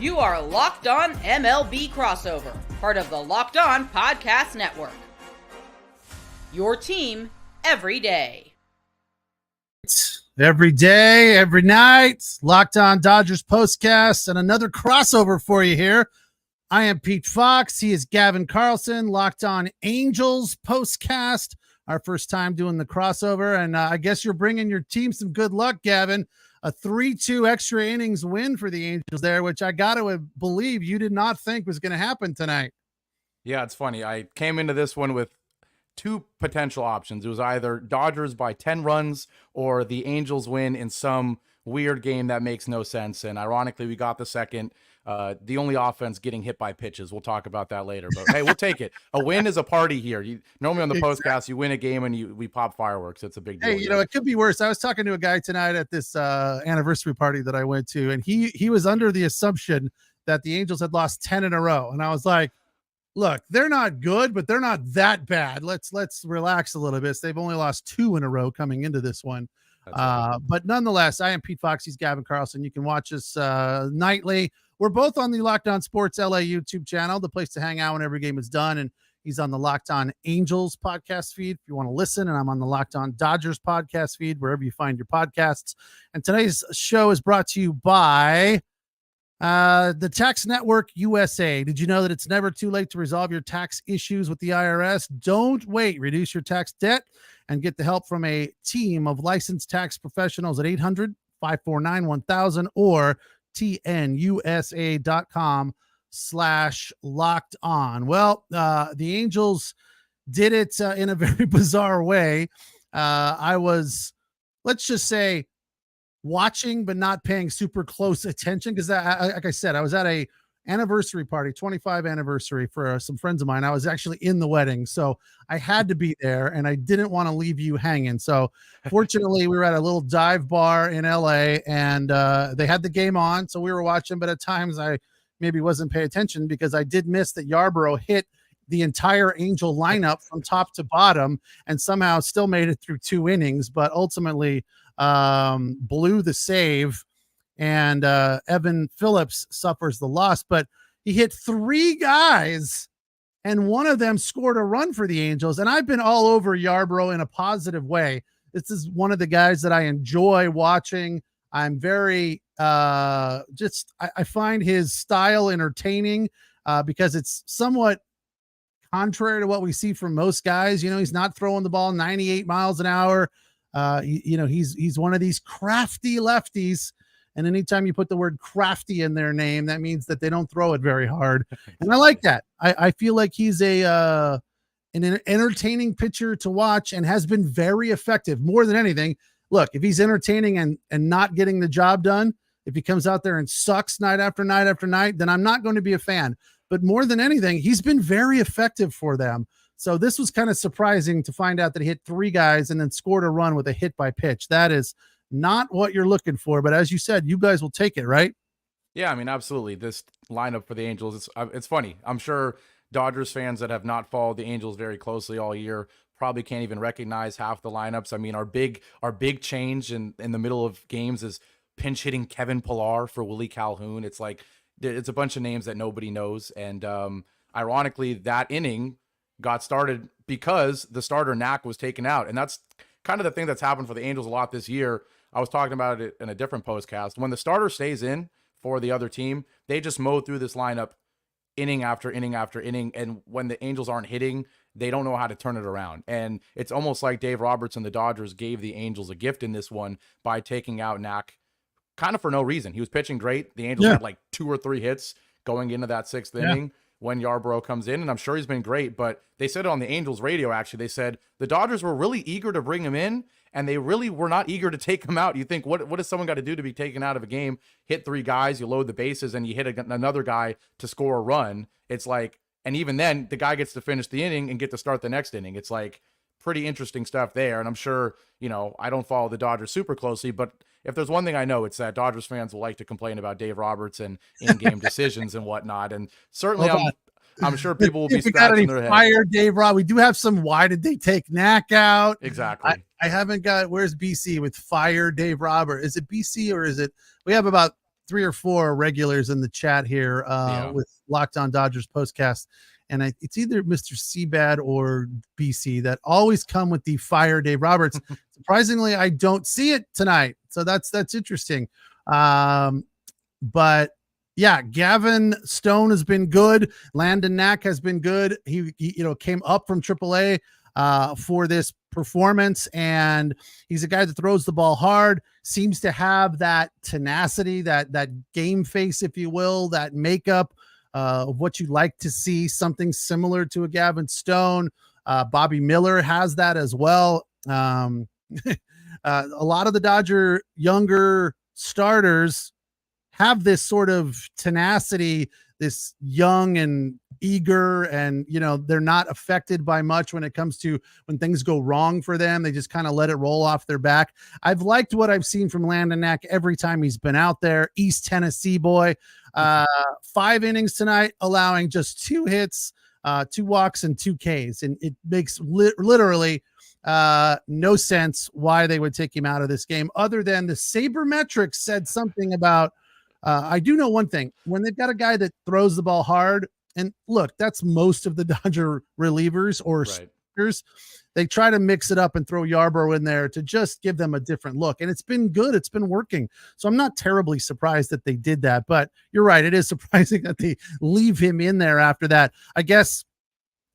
You are Locked On MLB Crossover, part of the Locked On Podcast Network. Your team every day. Every day, every night, Locked On Dodgers postcast and another crossover for you here. I am Pete Fox. He is Gavin Carlson. Locked On Angels postcast. Our first time doing the crossover, and I guess you're bringing your team some good luck, Gavin. A 3-2 extra innings win for the Angels there, which I got to believe you did not think was going to happen tonight. Yeah, it's funny. I came into this one with two potential options. It was either Dodgers by 10 runs or the Angels win in some weird game that makes no sense. And ironically, we got the second. The only offense getting hit by pitches. We'll talk about that later. But hey, we'll take it. A win is a party here. Normally on the postcast, you win a game and we pop fireworks. It's a big deal. Hey, it could be worse. I was talking to a guy tonight at this anniversary party that I went to, and he was under the assumption that the Angels had lost 10 in a row. And I was like, look, they're not good, but they're not that bad. Let's relax a little bit. So they've only lost 2 in a row coming into this one. But nonetheless, I am Pete Fox. He's Gavin Carlson. You can watch us nightly. We're both on the Locked On Sports LA YouTube channel, the place to hang out when every game is done. And he's on the Locked On Angels podcast feed if you want to listen. And I'm on the Locked On Dodgers podcast feed, wherever you find your podcasts. And today's show is brought to you by the Tax Network USA. Did you know that it's never too late to resolve your tax issues with the IRS? Don't wait. Reduce your tax debt and get the help from a team of licensed tax professionals at 800-549-1000 or tnusa.com/locked on. Well, the Angels did it in a very bizarre way. I was, let's just say, watching but not paying super close attention because, like I said, I was at a anniversary party, 25 anniversary for some friends of mine. I was actually in the wedding, so I had to be there, and I didn't want to leave you hanging. So fortunately, we were at a little dive bar in LA, and they had the game on, so we were watching, but at times I maybe wasn't paying attention because I did miss that Yarbrough hit the entire Angel lineup from top to bottom and somehow still made it through 2 innings, but ultimately blew the save, and Evan Phillips suffers the loss. But he hit 3 guys, and one of them scored a run for the Angels. And I've been all over Yarbrough in a positive way. This is one of the guys that I enjoy watching. I'm very I find his style entertaining because it's somewhat contrary to what we see from most guys. He's not throwing the ball 98 miles an hour. He's one of these crafty lefties. And anytime you put the word crafty in their name, that means that they don't throw it very hard. And I like that. I feel like he's an entertaining pitcher to watch and has been very effective more than anything. Look, if he's entertaining and not getting the job done, if he comes out there and sucks night after night after night, then I'm not going to be a fan. But more than anything, he's been very effective for them. So this was kind of surprising to find out that he hit 3 guys and then scored a run with a hit by pitch. That is not what you're looking for, but as you said, you guys will take it, right? Yeah, I mean, absolutely. This lineup for the Angels, it's funny. I'm sure Dodgers fans that have not followed the Angels very closely all year probably can't even recognize half the lineups. I mean, our big change in the middle of games is pinch hitting Kevin Pillar for Willie Calhoun. It's like it's a bunch of names that nobody knows, and ironically, that inning got started because the starter Knack was taken out, and that's kind of the thing that's happened for the Angels a lot this year. I was talking about it in a different postcast. When the starter stays in for the other team, they just mow through this lineup inning after inning after inning. And when the Angels aren't hitting, they don't know how to turn it around. And it's almost like Dave Roberts and the Dodgers gave the Angels a gift in this one by taking out Knack kind of for no reason. He was pitching great. The Angels had like 2 or 3 hits going into that 6th inning when Yarbrough comes in, and I'm sure he's been great. But they said it on the Angels radio, actually. They said the Dodgers were really eager to bring him in, and they really were not eager to take him out. You think, what has someone got to do to be taken out of a game? Hit 3 guys, you load the bases, and you hit another guy to score a run. It's like, and even then, the guy gets to finish the inning and get to start the next inning. It's like pretty interesting stuff there. And I'm sure, I don't follow the Dodgers super closely, but if there's one thing I know, it's that Dodgers fans will like to complain about Dave Roberts and in-game decisions and whatnot. And certainly I'm sure people will be scratching their heads. Fire Dave Roberts. We do have some. Why did they take Knack out? Exactly. I haven't got. Where's BC with fire Dave Roberts? Is it BC or is it? We have about 3 or 4 regulars in the chat here with Locked On Dodgers Postcast. And it's either Mr. Seabad or BC that always come with the fire Dave Roberts. Surprisingly, I don't see it tonight. So that's interesting. But yeah, Gavin Stone has been good. Landon Knack has been good. He came up from AAA for this performance, and he's a guy that throws the ball hard, seems to have that tenacity, that game face, if you will, that makeup of what you'd like to see, something similar to a Gavin Stone. Bobby Miller has that as well. A lot of the Dodger younger starters have this sort of tenacity, this young and eager, and they're not affected by much when it comes to when things go wrong for them. They just kind of let it roll off their back. I've liked what I've seen from Landon Knack every time he's been out there. East Tennessee boy, 5 innings tonight, allowing just 2 hits, 2 walks, and 2 Ks, and it makes literally no sense why they would take him out of this game, other than the sabermetrics said something about I do know one thing: when they've got a guy that throws the ball hard, and look, that's most of the Dodger relievers or starters, they try to mix it up and throw Yarbrough in there to just give them a different look. And it's been good. It's been working. So I'm not terribly surprised that they did that, but you're right. It is surprising that they leave him in there after that. I guess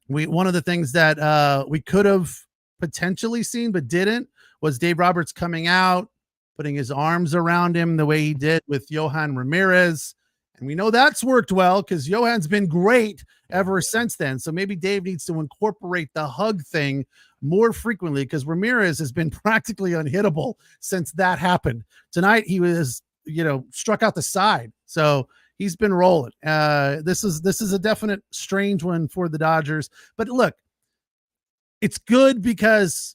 one of the things that we could have potentially seen, but didn't, was Dave Roberts coming out, putting his arms around him the way he did with Yohan Ramirez. And we know that's worked well because Yohan's been great ever since then. So maybe Dave needs to incorporate the hug thing more frequently, because Ramirez has been practically unhittable since that happened. Tonight, he was, struck out the side. So he's been rolling. This is a definite strange one for the Dodgers. But look, it's good because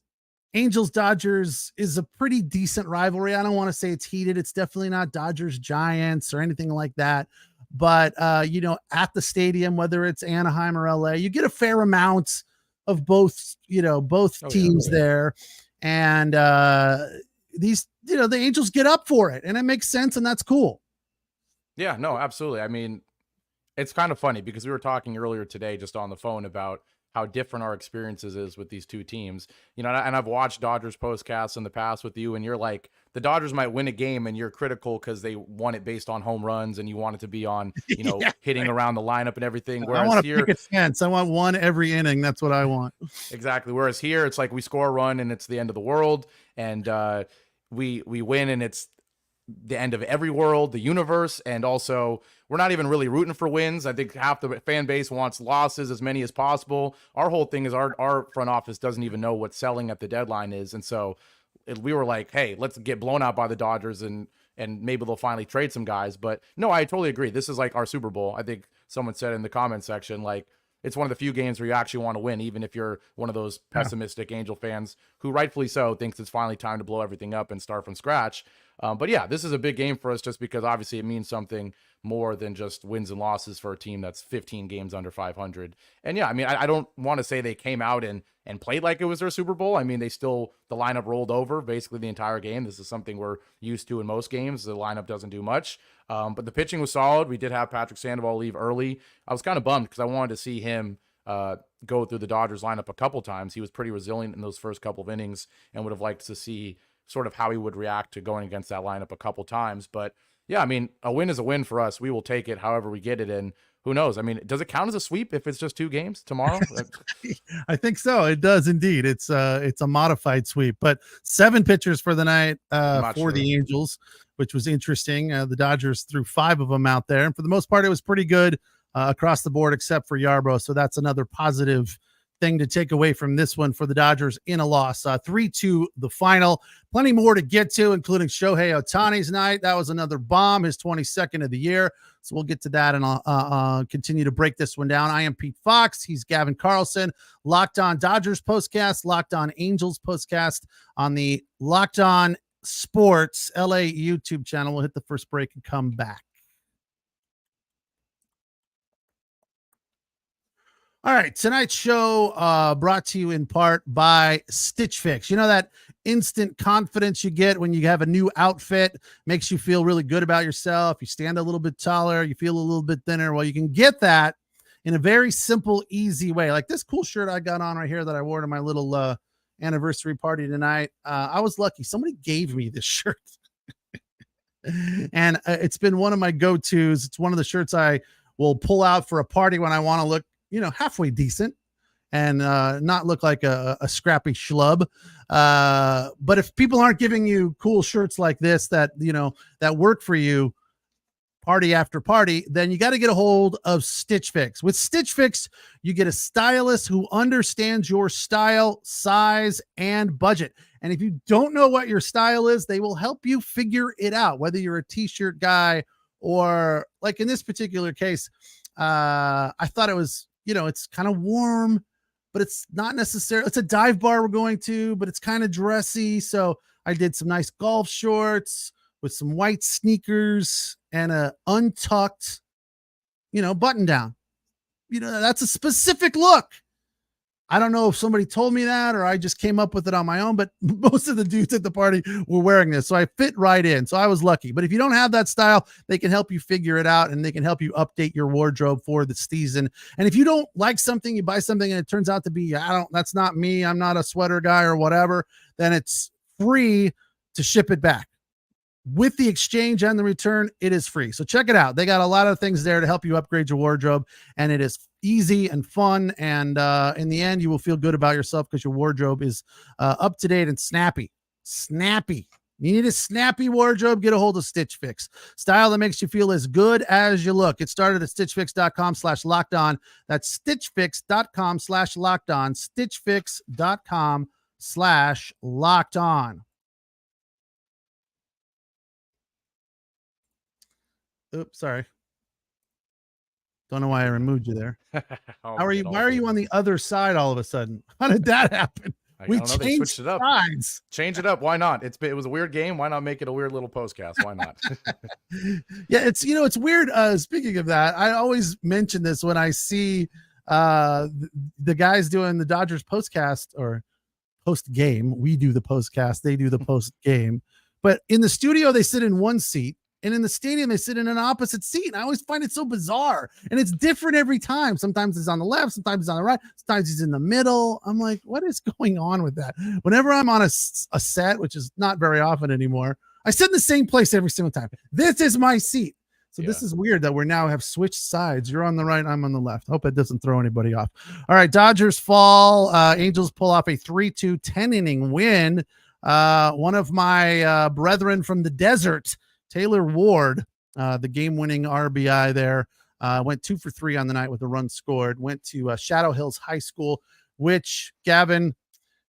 Angels Dodgers is a pretty decent rivalry. I don't want to say it's heated. It's definitely not Dodgers Giants or anything like that. But at the stadium, whether it's Anaheim or LA, you get a fair amount of both teams there. And these, the Angels get up for it, and it makes sense, and that's cool. Yeah, no, absolutely. I mean, it's kind of funny because we were talking earlier today just on the phone about how different our experiences is with these two teams, and I've watched Dodgers postcasts in the past with you, and you're like, the Dodgers might win a game and you're critical because they won it based on home runs and you want it to be on, hitting around the lineup and everything. Whereas I want here, pick a fence. I want one every inning. That's what I want. Exactly. Whereas here, it's like we score a run and it's the end of the world, and we win and it's the end of every world, the universe. And also, we're not even really rooting for wins. I think half the fan base wants losses, as many as possible. Our whole thing is our front office doesn't even know what selling at the deadline is. And so we were like, hey, let's get blown out by the Dodgers and maybe they'll finally trade some guys. But no, I totally agree. This is like our Super Bowl. I think someone said in the comment section, like, it's one of the few games where you actually want to win, even if you're one of those pessimistic Angel fans who rightfully so thinks it's finally time to blow everything up and start from scratch. But yeah, this is a big game for us just because obviously it means something more than just wins and losses for a team that's 15 games under 500. And yeah, I mean, I don't want to say they came out and played like it was their Super Bowl. I mean, the lineup rolled over basically the entire game. This is something we're used to in most games. The lineup doesn't do much. But the pitching was solid. We did have Patrick Sandoval leave early. I was kind of bummed because I wanted to see him go through the Dodgers lineup a couple times. He was pretty resilient in those first couple of innings and would have liked to see sort of how he would react to going against that lineup a couple times. But yeah, I mean, a win is a win for us. We will take it however we get it. And who knows? I mean, does it count as a sweep if it's just 2 games tomorrow? I think so. It does indeed. It's a modified sweep, but 7 pitchers for the night for the Angels, which was interesting. The Dodgers threw 5 of them out there, and for the most part, it was pretty good across the board, except for Yarbrough. So that's another positive thing to take away from this one for the Dodgers in a loss. 3-2 the final. Plenty more to get to, including Shohei Ohtani's night. That was another bomb, his 22nd of the year. So we'll get to that, and I'll continue to break this one down. I am Pete Fox. He's Gavin Carlson. Locked On Dodgers postcast, Locked On Angels postcast on the Locked On Sports LA YouTube channel. We'll hit the first break and come back. All right, tonight's show brought to you in part by Stitch Fix. You know that instant confidence you get when you have a new outfit, makes you feel really good about yourself. You stand a little bit taller, you feel a little bit thinner. Well, you can get that in a very simple, easy way. Like this cool shirt I got on right here that I wore to my little anniversary party tonight. I was lucky. Somebody gave me this shirt. And it's been one of my go-tos. It's one of the shirts I will pull out for a party when I want to look, halfway decent and not look like a scrappy schlub. But if people aren't giving you cool shirts like this that work for you party after party, then you got to get a hold of Stitch Fix. With Stitch Fix, you get a stylist who understands your style, size, and budget. And if you don't know what your style is, they will help you figure it out, whether you're a t-shirt guy or, like in this particular case, I thought it was, it's kind of warm, but it's not necessarily, it's a dive bar we're going to, but it's kind of dressy. So I did some nice golf shorts with some white sneakers and a untucked, button down. That's a specific look. I don't know if somebody told me that or I just came up with it on my own, but most of the dudes at the party were wearing this. So I fit right in. So I was lucky. But if you don't have that style, they can help you figure it out and they can help you update your wardrobe for the season. And if you don't like something, you buy something and it turns out to be, that's not me, I'm not a sweater guy or whatever, then it's free to ship it back. With the exchange and the return, it is free. So check it out. They got a lot of things there to help you upgrade your wardrobe, and it is easy and fun. And in the end, you will feel good about yourself because your wardrobe is up to date and snappy. Snappy. You need a snappy wardrobe? Get a hold of Stitch Fix. Style that makes you feel as good as you look. It started at stitchfix.com/lockedon. That's stitchfix.com/lockedon. stitchfix.com/lockedon. Oops, sorry. Don't know why I removed you there. How are you? Why are you on the other side all of a sudden? How did that happen? We changed it up. Sides. Change it up. Why not? It was a weird game. Why not make it a weird little postcast? Why not? Yeah, it's weird. Speaking of that, I always mention this when I see the guys doing the Dodgers postcast or post game. We do the postcast. They do the post game. But in the studio, they sit in one seat. And in the stadium, they sit in an opposite seat. And I always find it so bizarre. And it's different every time. Sometimes it's on the left. Sometimes it's on the right. Sometimes he's in the middle. I'm like, what is going on with that? Whenever I'm on a set, which is not very often anymore, I sit in the same place every single time. This is my seat. So This is weird that we now have switched sides. You're on the right. I'm on the left. Hope it doesn't throw anybody off. All right. Dodgers fall. Angels pull off a 3-2 10-inning win. One of my brethren from the desert, Taylor Ward, the game-winning RBI there, went 2 for 3 on the night with a run scored, went to Shadow Hills High School, which, Gavin,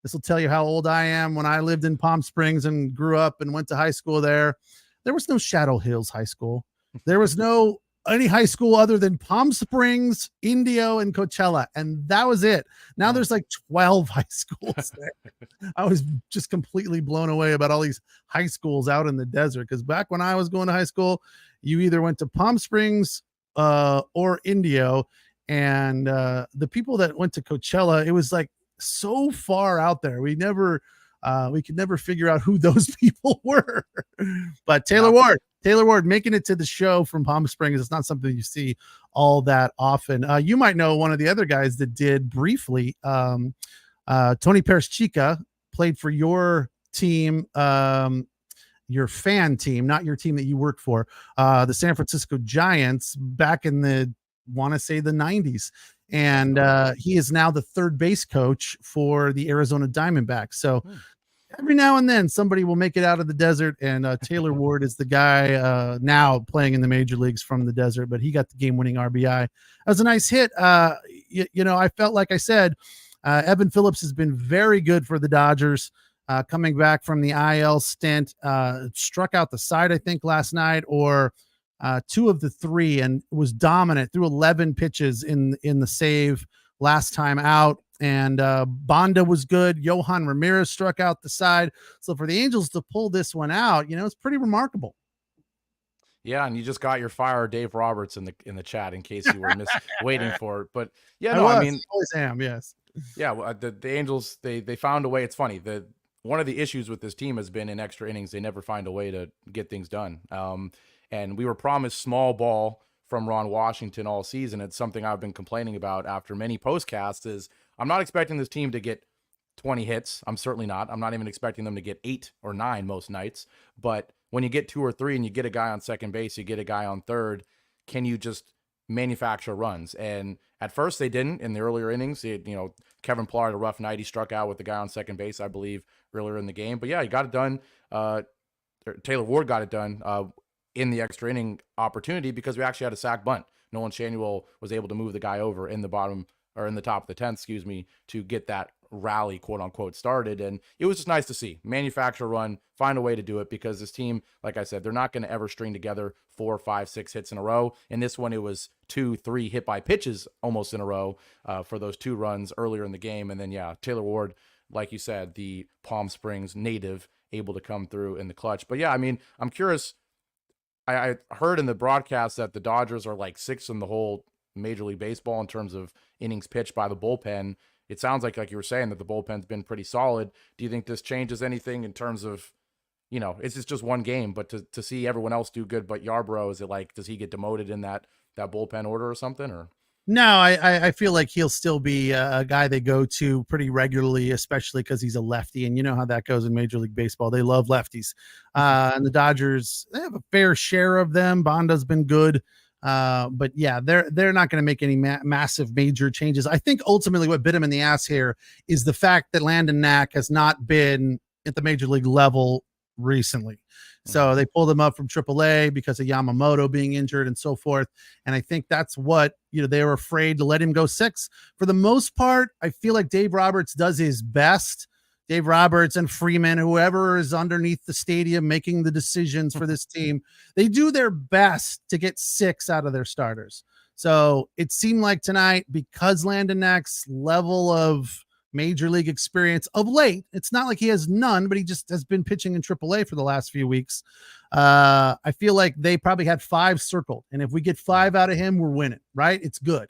this will tell you how old I am. When I lived in Palm Springs and grew up and went to high school there was no Shadow Hills High School. There was no any high school other than Palm Springs, Indio, and Coachella, and that was it. Now there's like 12 high schools there. I was just completely blown away about all these high schools out in the desert, because back when I was going to high school, you either went to Palm Springs or Indio, and the people that went to Coachella, it was like so far out there. We could never figure out who those people were. But Taylor Ward making it to the show from Palm Springs. It's not something you see all that often. You might know one of the other guys that did briefly. Tony Perez-Chica played for your team, your fan team, not your team that you work for, the San Francisco Giants back in the 90s. And he is now the third base coach for the Arizona Diamondbacks. So every now and then somebody will make it out of the desert, and Taylor Ward is the guy now playing in the major leagues from the desert, but he got the game-winning RBI. That was a nice hit. I felt like I said, Evan Phillips has been very good for the Dodgers, coming back from the IL stint, struck out the side, I think, last night, or 2 of the 3, and was dominant through 11 pitches in the save last time out. And Bonda was good. Johan Ramirez struck out the side. So for the Angels to pull this one out, it's pretty remarkable. Yeah, and you just got your fire Dave Roberts in the chat in case you were waiting for it. But yeah, no, I mean, always am. Yes. Yeah, well, the Angels they found a way. It's funny. One of the issues with this team has been in extra innings they never find a way to get things done. And we were promised small ball from Ron Washington all season. It's something I've been complaining about after many postcasts. Is I'm not expecting this team to get 20 hits. I'm certainly not. I'm not even expecting them to get 8 or 9 most nights. But when you get 2 or 3 and you get a guy on second base, you get a guy on third, can you just manufacture runs? And at first they didn't in the earlier innings. Kevin Pillar had a rough night. He struck out with the guy on second base, I believe, earlier in the game. But yeah, he got it done. Taylor Ward got it done in the extra inning opportunity because we actually had a sack bunt. Nolan Shanuel was able to move the guy over in the top of the 10th, to get that rally, quote unquote, started. And it was just nice to see manufacture run, find a way to do it, because this team, like I said, they're not going to ever string together 4, 5, 6 hits in a row. In this one, it was 2, 3 hit by pitches almost in a row for those 2 runs earlier in the game. And then, yeah, Taylor Ward, like you said, the Palm Springs native, able to come through in the clutch. But yeah, I mean, I'm curious. I heard in the broadcast that the Dodgers are like 6th in the whole Major League Baseball in terms of innings pitched by the bullpen. It sounds like you were saying, that the bullpen's been pretty solid. Do you think this changes anything in terms of, it's just one game, but to see everyone else do good but Yarbrough, is it like, does he get demoted in that bullpen order or something? Or no, I feel like he'll still be a guy they go to pretty regularly, especially because he's a lefty. And you know how that goes in Major League Baseball. They love lefties. And the Dodgers, they have a fair share of them. Bonda's been good. But yeah, they're not going to make any massive major changes. I think ultimately what bit him in the ass here is the fact that Landon Knack has not been at the major league level recently. So they pulled him up from AAA because of Yamamoto being injured and so forth. And I think that's what, they were afraid to let him go 6. For the most part, I feel like Dave Roberts does his best. Dave Roberts and Freeman, whoever is underneath the stadium making the decisions for this team, they do their best to get 6 out of their starters. So it seemed like tonight, because Landon Knack's level of major league experience of late, it's not like he has none, but he just has been pitching in AAA for the last few weeks. I feel like they probably had 5 circled. And if we get 5 out of him, we're winning, right? It's good.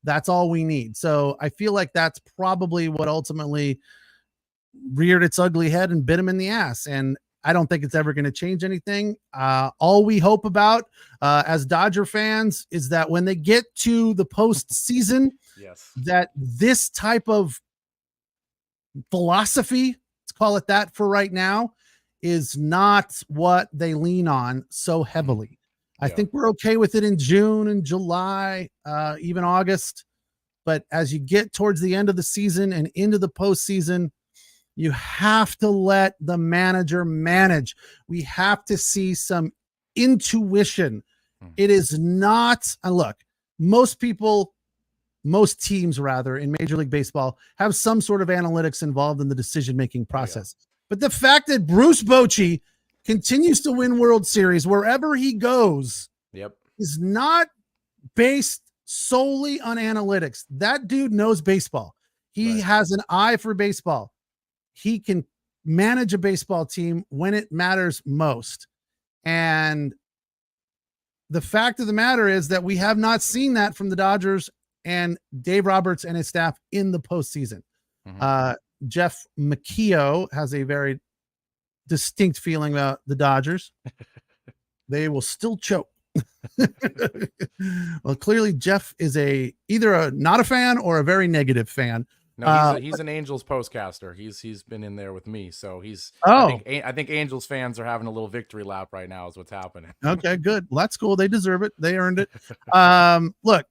That's all we need. So I feel like that's probably what ultimately reared its ugly head and bit him in the ass. And I don't think it's ever going to change anything. All we hope about as Dodger fans is that when they get to the postseason, yes, that this type of philosophy, let's call it that for right now, is not what they lean on so heavily. I think we're okay with it in June and July, even August. But as you get towards the end of the season and into the postseason, you have to let the manager manage. We have to see some intuition. It is not, look, most teams rather in Major League Baseball have some sort of analytics involved in the decision-making process. But the fact that Bruce Bochy continues to win World Series wherever he goes is not based solely on analytics. That dude knows baseball. He has an eye for baseball. He can manage a baseball team when it matters most. And the fact of the matter is that we have not seen that from the Dodgers and Dave Roberts and his staff in the postseason. Jeff McKeough has a very distinct feeling about the Dodgers. They will still choke. Well, clearly Jeff is either not a fan or a very negative fan. No, he's an Angels postcaster. He's been in there with me, so he's. Oh, I think Angels fans are having a little victory lap right now. Is what's happening. Okay, good. Well, that's cool. They deserve it. They earned it. Look,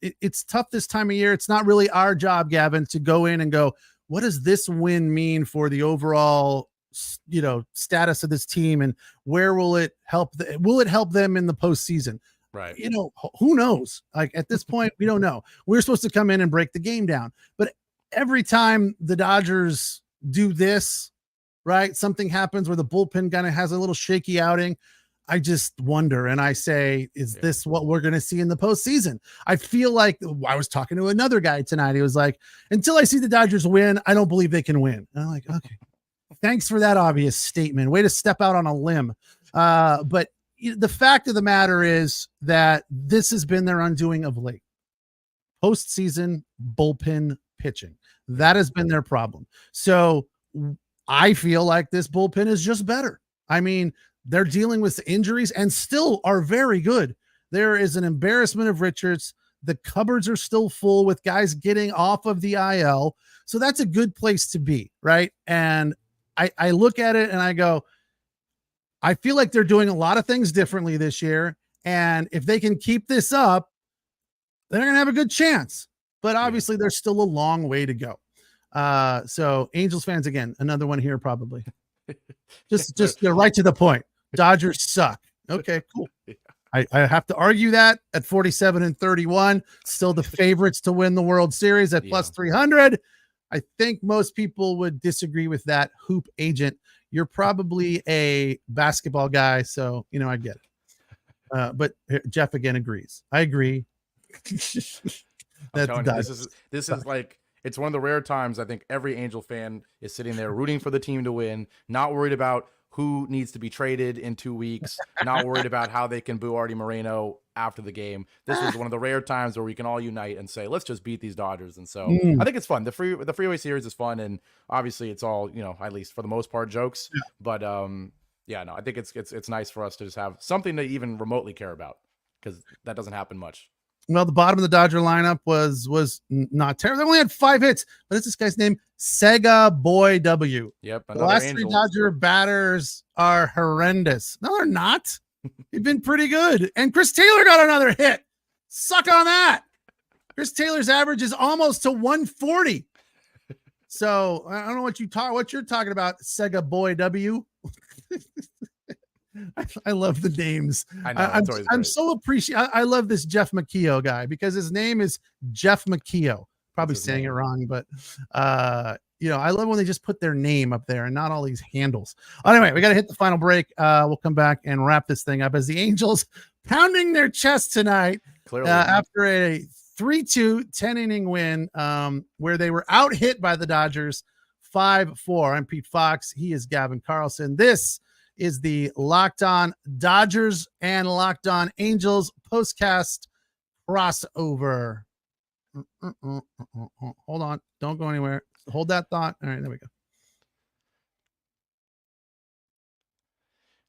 it's tough this time of year. It's not really our job, Gavin, to go in and go, what does this win mean for the overall, status of this team, and where will it help? Will it help them in the postseason? Right. Who knows? Like at this point, we don't know. We're supposed to come in and break the game down. But every time the Dodgers do this, right, something happens where the bullpen kind of has a little shaky outing. I just wonder. And I say, is this what we're going to see in the postseason? I feel like I was talking to another guy tonight. He was like, until I see the Dodgers win, I don't believe they can win. And I'm like, okay, thanks for that obvious statement. Way to step out on a limb. But the fact of the matter is that this has been their undoing of late. Postseason bullpen pitching. That has been their problem. So I feel like this bullpen is just better. I mean, they're dealing with injuries and still are very good. There is an embarrassment of Richards. The cupboards are still full with guys getting off of the IL. So that's a good place to be, right? And I look at it and I go, I feel like they're doing a lot of things differently this year. And if they can keep this up, they're going to have a good chance. But obviously, there's still a long way to go. So Angels fans, again, another one here probably. just right to the point. Dodgers suck. Okay, cool. I have to argue that at 47-31, still the favorites to win the World Series at plus 300. I think most people would disagree with that. Hoop agent, you're probably a basketball guy, so I get it. But Jeff again agrees. I agree. This is like, it's one of the rare times I think every Angel fan is sitting there rooting for the team to win, not worried about who needs to be traded in 2 weeks, not worried about how they can boo Artie Moreno after the game. This was one of the rare times where we can all unite and say, let's just beat these Dodgers. And so I think it's fun. The Freeway Series is fun, and obviously it's all, at least for the most part, jokes. Yeah. But I think it's nice for us to just have something to even remotely care about, because that doesn't happen much. Well, the bottom of the Dodger lineup was not terrible. They only had 5 hits, but it's this guy's name, Sega Boy W. Yep. The last 3 Dodger batters are horrendous. No, they're not. They've been pretty good. And Chris Taylor got another hit. Suck on that. Chris Taylor's average is almost to 140. So I don't know what you're talking about, Sega Boy W. I love the names. I know. I'm so appreciative. I love this Jeff McKeough guy because his name is Jeff McKeough. Probably saying it wrong, but I love when they just put their name up there and not all these handles. Anyway, we got to hit the final break. We'll come back and wrap this thing up as the Angels pounding their chest tonight after a 3-2 10-inning win where they were out hit by the Dodgers 5-4. I'm Pete Fox. He is Gavin Carlson. This is the Locked On Dodgers and Locked On Angels postcast crossover. Hold on. Don't go anywhere. Hold that thought. All right, there we go.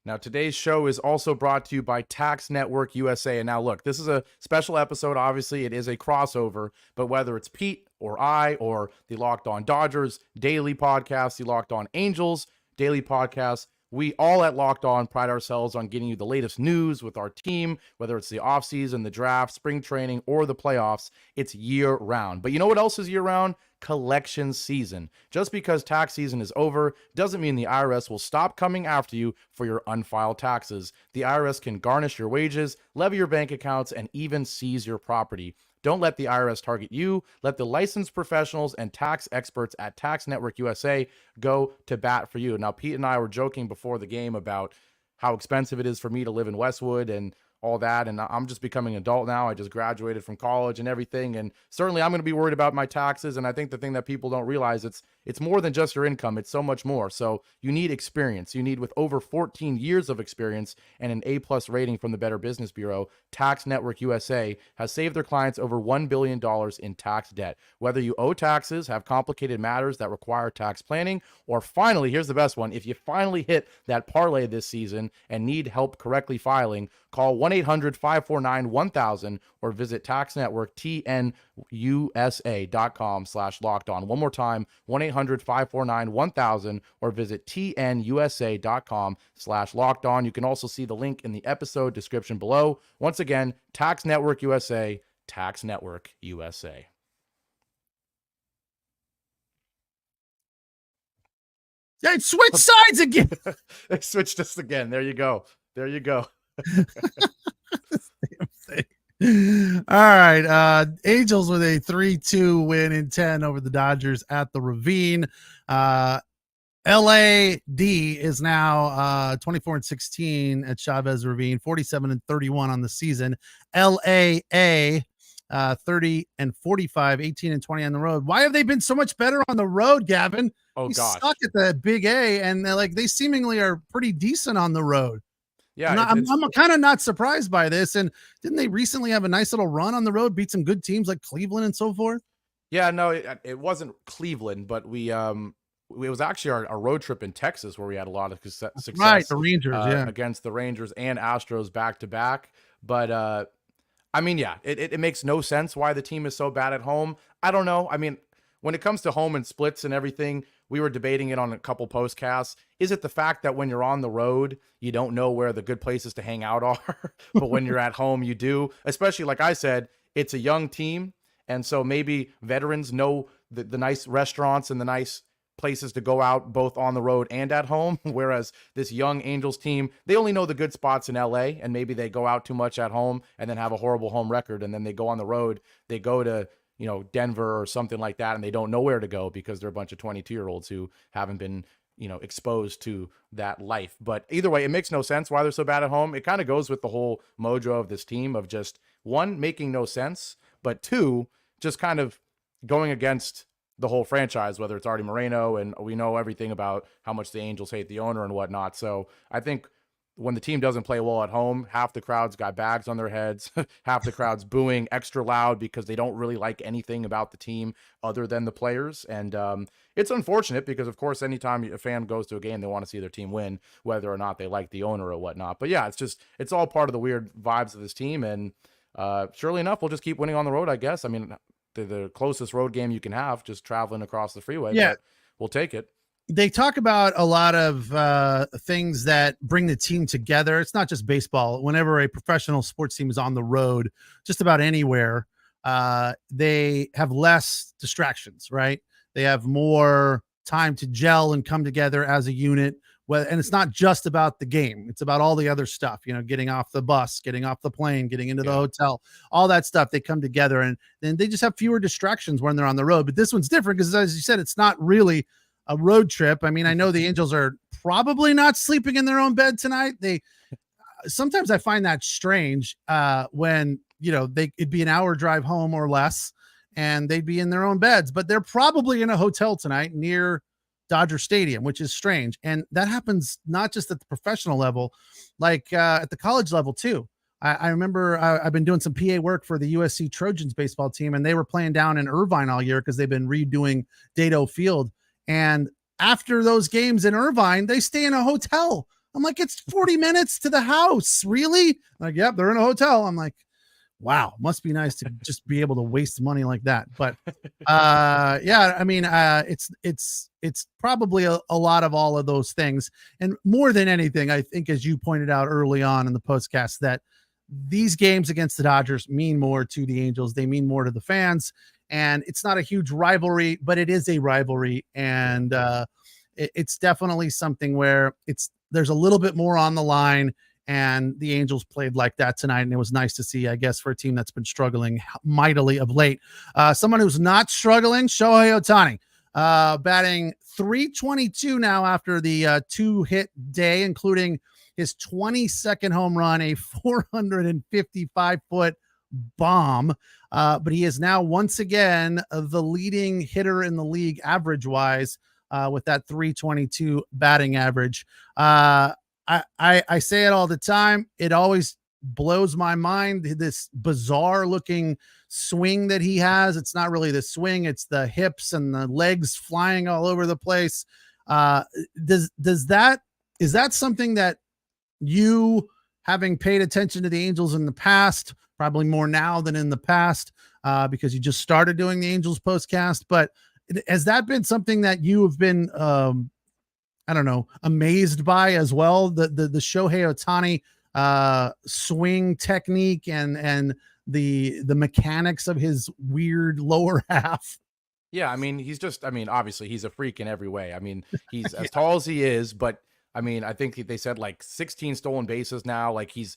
Now, today's show is also brought to you by Tax Network USA. And now, look, this is a special episode. Obviously, it is a crossover, but whether it's Pete or I or the Locked On Dodgers daily podcast, the Locked On Angels daily podcast, we all at Locked On pride ourselves on getting you the latest news with our team, whether it's the offseason, the draft, spring training, or the playoffs. It's year-round. But you know what else is year-round? Collection season. Just because tax season is over doesn't mean the IRS will stop coming after you for your unfiled taxes. The IRS can garnish your wages, levy your bank accounts, and even seize your property. Don't let the IRS target you. Let the licensed professionals and tax experts at Tax Network USA go to bat for you. Now, Pete and I were joking before the game about how expensive it is for me to live in Westwood and all that. And I'm just becoming an adult now. I just graduated from college and everything. And certainly I'm going to be worried about my taxes. And I think the thing that people don't realize, it's more than just your income. It's so much more. So you need experience. You need, with over 14 years of experience and an A+ rating from the Better Business Bureau, Tax Network USA has saved their clients over $1 billion in tax debt. Whether you owe taxes, have complicated matters that require tax planning, or finally, here's the best one, if you finally hit that parlay this season and need help correctly filing, call 1-800-549-1000 or visit taxnetworktnusa.com/lockedon. One more time, 1-800-549-1000 or visit tnusa.com/lockedon. You can also see the link in the episode description below. Once again, Tax Network USA, Tax Network USA. They switched sides again. They switched us again. There you go. There you go. All right. Angels with a 3-2 win in 10 over the Dodgers at the Ravine. LAD is now 24-16 at Chavez Ravine, 47-31 on the season. LAA 30-45, 18-20 on the road. Why have they been so much better on the road, Gavin? Oh, we gosh. suck at the Big A, and they seemingly are pretty decent on the road. Yeah, I'm kind of not surprised by this. And didn't they recently have a nice little run on the road, beat some good teams like Cleveland and so forth? yeah, no, it wasn't Cleveland, but it was actually our road trip in Texas where we had a lot of success, Right, the Rangers, yeah. against the Rangers and Astros back to back. But I mean, yeah, it makes no sense why the team is so bad at home. I don't know. I mean, when it comes to home and splits and everything, we were debating it on a couple postcasts. Is it the fact that when you're on the road, you don't know where the good places to hang out are, but when you're at home, you do? Especially, like I said, it's a young team. And so maybe veterans know the nice restaurants and the nice places to go out both on the road and at home. Whereas this young Angels team, they only know the good spots in LA, and maybe they go out too much at home and then have a horrible home record. And then they go on the road, they go to, Denver or something like that, and they don't know where to go because they're a bunch of 22-year-olds who haven't been, exposed to that life. But either way, it makes no sense why they're so bad at home. It kind of goes with the whole mojo of this team of just, one, making no sense, but two, just kind of going against the whole franchise, whether it's Artie Moreno, and we know everything about how much the Angels hate the owner and whatnot. So I think when the team doesn't play well at home, half the crowd's got bags on their heads, half the crowd's booing extra loud because they don't really like anything about the team other than the players. And it's unfortunate because, of course, anytime a fan goes to a game, they want to see their team win, whether or not they like the owner or whatnot. But yeah, it's all part of the weird vibes of this team. And surely enough, we'll just keep winning on the road, I guess. I mean, the closest road game you can have, just traveling across the freeway. Yeah. But we'll take it. They talk about a lot of things that bring the team together. It's not just baseball. Whenever a professional sports team is on the road, just about anywhere, they have less distractions, right? They have more time to gel and come together as a unit. And it's not just about the game. It's about all the other stuff, getting off the bus, getting off the plane, getting into the hotel, all that stuff. They come together and then they just have fewer distractions when they're on the road. But this one's different because, as you said, it's not really a road trip. I mean, I know the Angels are probably not sleeping in their own bed tonight. Sometimes I find that strange when, it'd be an hour drive home or less and they'd be in their own beds, but they're probably in a hotel tonight near Dodger Stadium, which is strange. And that happens not just at the professional level, like at the college level too. I remember I've been doing some PA work for the USC Trojans baseball team, and they were playing down in Irvine all year because they've been redoing Dado Field. And after those games in Irvine, they stay in a hotel. I'm like, it's 40 minutes to the house. Really? Like, yep, they're in a hotel. I'm like, wow, must be nice to just be able to waste money like that. But yeah, I mean, it's probably a lot of all of those things. And more than anything, I think, as you pointed out early on in the postcast, that these games against the Dodgers mean more to the Angels. They mean more to the fans. And it's not a huge rivalry, but it is a rivalry. And it's definitely something where there's a little bit more on the line. And the Angels played like that tonight. And it was nice to see, I guess, for a team that's been struggling mightily of late. Someone who's not struggling, Shohei Ohtani, batting .322 now after the 2-hit day, including his 22nd home run, a 455-foot bomb. But he is now once again the leading hitter in the league average wise with that .322 batting average. I say it all the time. It always blows my mind, this bizarre looking swing that he has. It's not really the swing, it's the hips and the legs flying all over the place. Is that something that you, having paid attention to the Angels in the past, probably more now than in the past, because you just started doing the Angels postcast, but has that been something that you have been, amazed by as well? The Shohei Ohtani swing technique and the mechanics of his weird lower half. Yeah, I mean, obviously he's a freak in every way. I mean, he's as tall as he is, but I mean, I think they said like 16 stolen bases now. Like he's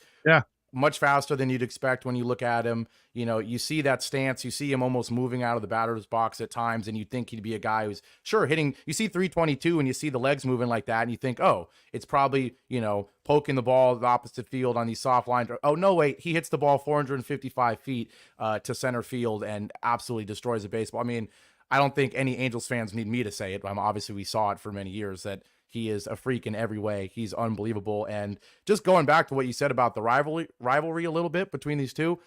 much faster than you'd expect when you look at him. You see that stance, you see him almost moving out of the batter's box at times, and you think he'd be a guy who's hitting. You see 322 and you see the legs moving like that, and you think, oh, it's probably, poking the ball the opposite field on these soft lines. Oh, no, wait, he hits the ball 455 feet to center field and absolutely destroys a baseball. I mean, I don't think any Angels fans need me to say it. Obviously, we saw it for many years that he is a freak in every way. He's unbelievable. And just going back to what you said about the rivalry a little bit between these two,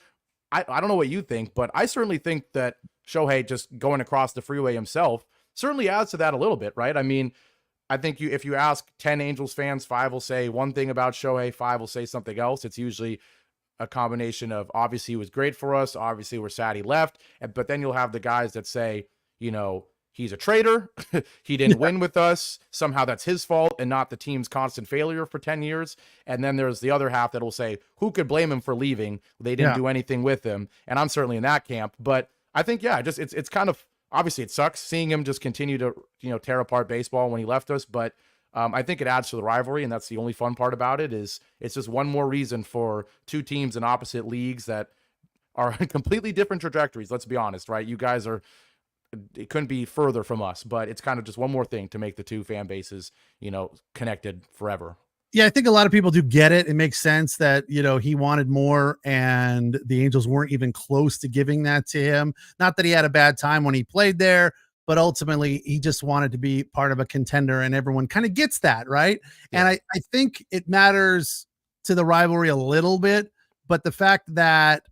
I don't know what you think, but I certainly think that Shohei just going across the freeway himself certainly adds to that a little bit, right? I mean, I think if you ask 10 Angels fans, 5 will say one thing about Shohei, 5 will say something else. It's usually a combination of obviously he was great for us, obviously we're sad he left, but then you'll have the guys that say, you know, he's a traitor, he didn't win with us, somehow that's his fault and not the team's constant failure for 10 years. And then there's the other half that will say, who could blame him for leaving? They didn't do anything with him. And I'm certainly in that camp. But I think, it's kind of, obviously it sucks seeing him just continue to, tear apart baseball when he left us. But I think it adds to the rivalry, and that's the only fun part about it. Is it's just one more reason for two teams in opposite leagues that are completely different trajectories. Let's be honest, right? You guys it couldn't be further from us, but it's kind of just one more thing to make the two fan bases, connected forever. Yeah, I think a lot of people do get it. It makes sense that, he wanted more and the Angels weren't even close to giving that to him. Not that he had a bad time when he played there, but ultimately he just wanted to be part of a contender, and everyone kind of gets that, right? Yeah. And I think it matters to the rivalry a little bit, but the fact that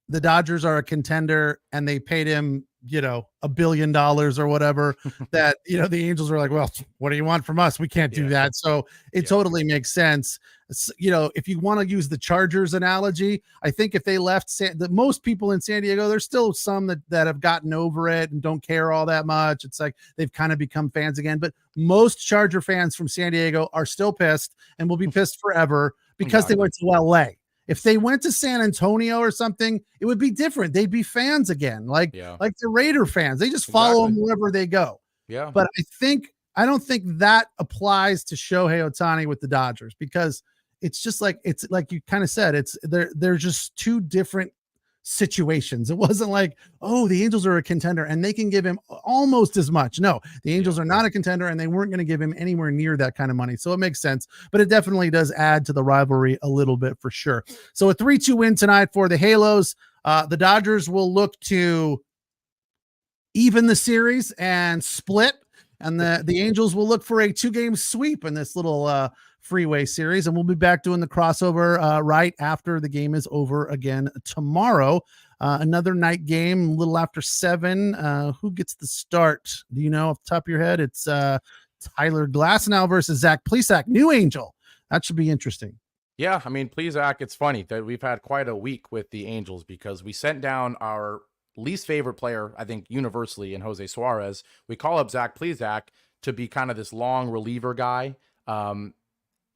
the Dodgers are a contender and they paid him, $1 billion or whatever, that, the Angels were like, well, what do you want from us? We can't do that. So it totally makes sense. If you want to use the Chargers analogy, I think if they left most people in San Diego, there's still some that have gotten over it and don't care all that much. It's like they've kind of become fans again, but most Charger fans from San Diego are still pissed and will be pissed forever because they went to LA. If they went to San Antonio or something, it would be different. They'd be fans again, like the Raider fans. They just follow them wherever they go. Yeah. But I don't think that applies to Shohei Ohtani with the Dodgers, because it's just like you kind of said, they're just two different situations. It wasn't like, oh, the Angels are a contender and they can give him almost as much. No, the Angels are not a contender and they weren't going to give him anywhere near that kind of money. So it makes sense, but it definitely does add to the rivalry a little bit for sure. So a 3-2 win tonight for the Halos. The Dodgers will look to even the series and split, and the Angels will look for a 2-game sweep in this little freeway series, and we'll be back doing the crossover right after the game is over again tomorrow. Another night game, a little after 7. Who gets the start? Do you know off the top of your head? It's Tyler Glasnow versus Zach Plesac, New Angel. That should be interesting. Yeah, I mean, Plesac, it's funny that we've had quite a week with the Angels because we sent down our least favorite player, I think, universally, in Jose Suarez. We call up Zach Plesac to be kind of this long reliever guy.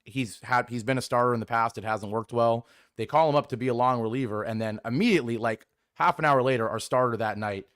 He's been a starter in the past. It hasn't worked well. They call him up to be a long reliever, and then immediately, like half an hour later, our starter that night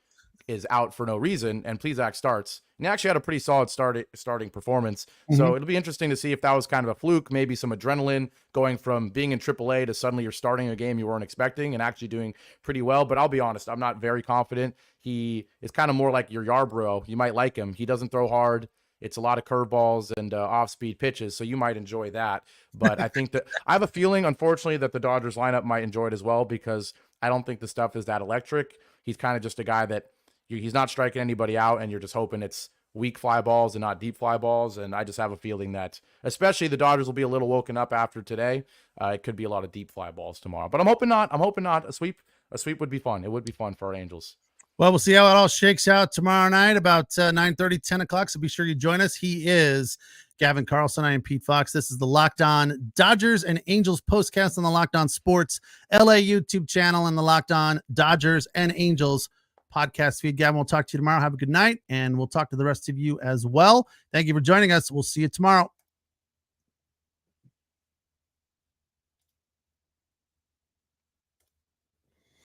is out for no reason, and Plesac starts. And he actually had a pretty solid starting performance. So it'll be interesting to see if that was kind of a fluke, maybe some adrenaline going from being in AAA to suddenly you're starting a game you weren't expecting and actually doing pretty well. But I'll be honest, I'm not very confident. He is kind of more like your Yarbrough. You might like him. He doesn't throw hard. It's a lot of curveballs and off-speed pitches, so you might enjoy that. But I think that I have a feeling, unfortunately, that the Dodgers lineup might enjoy it as well, because I don't think the stuff is that electric. He's kind of just a guy that he's not striking anybody out, and you're just hoping it's weak fly balls and not deep fly balls. And I just have a feeling that, especially the Dodgers will be a little woken up after today. It could be a lot of deep fly balls tomorrow, but I'm hoping not. A sweep would be fun. It would be fun for our Angels. Well, we'll see how it all shakes out tomorrow night about 9:30, 10 o'clock. So be sure you join us. He is Gavin Carlson. I am Pete Fox. This is the Locked On Dodgers and Angels postcast on the Locked On Sports LA YouTube channel and the Locked On Dodgers and Angels podcast feed. Gavin, we'll talk to you tomorrow. Have a good night, and we'll talk to the rest of you as well. Thank you for joining us. We'll see you tomorrow.